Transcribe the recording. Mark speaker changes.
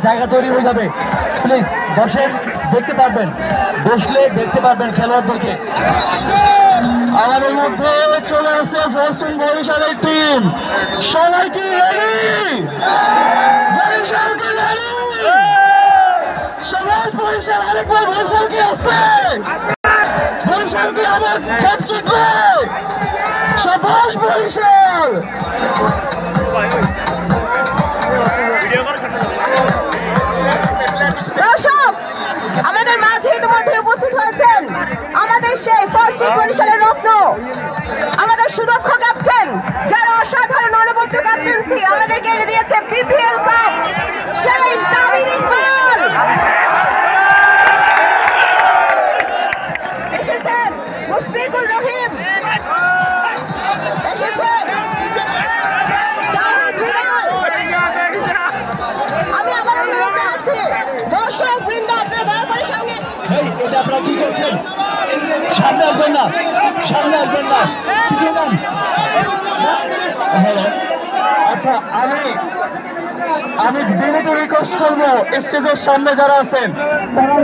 Speaker 1: জায়গা তৈরি হয়ে যাবে। প্লিজ বসেন, দেখতে পারবেন, বসলে দেখতে পারবেন খেলোয়াড়দেরকে। আমাদের মধ্যে চলে আসছে ফরচুন বরিশালের টিম। সবাই কি রেডি? বরিশাল কি রেডি? সবাই বরিশাল, আরেকবার বরিশাল কি আছে? বরিশাল কি আবার কাপ জিতবে? সাবাস বরিশাল।
Speaker 2: দর্শক, আমাদের মাঝে ইতিমধ্যে উপস্থিত হয়েছেন আমাদের সেই ফরচুন বরিশালের রত্ন, আমাদের সুদক্ষ ক্যাপ্টেন, যারা অসাধারণ অনবদ্য ক্যাপ্টেন্সি আমাদেরকে এনে দিয়েছে বিপিএল কাপ, সেই তামিম ইকবাল এসেছেন। মুশফিকুর রহিম এসেছেন। আমি আবার অনুরোধ জানাচ্ছি দর্শক বৃন্দ, আপনারা দয়া করে সামনে।
Speaker 1: এটা আপনারা কি করছেন? সামনে আসবেন না, সামনে আসবেন না, পিছিয়ে যান। আচ্ছা, আমি বিনীত রিকোয়েস্ট করবো স্টেজের সামনে যারা আছেন তারা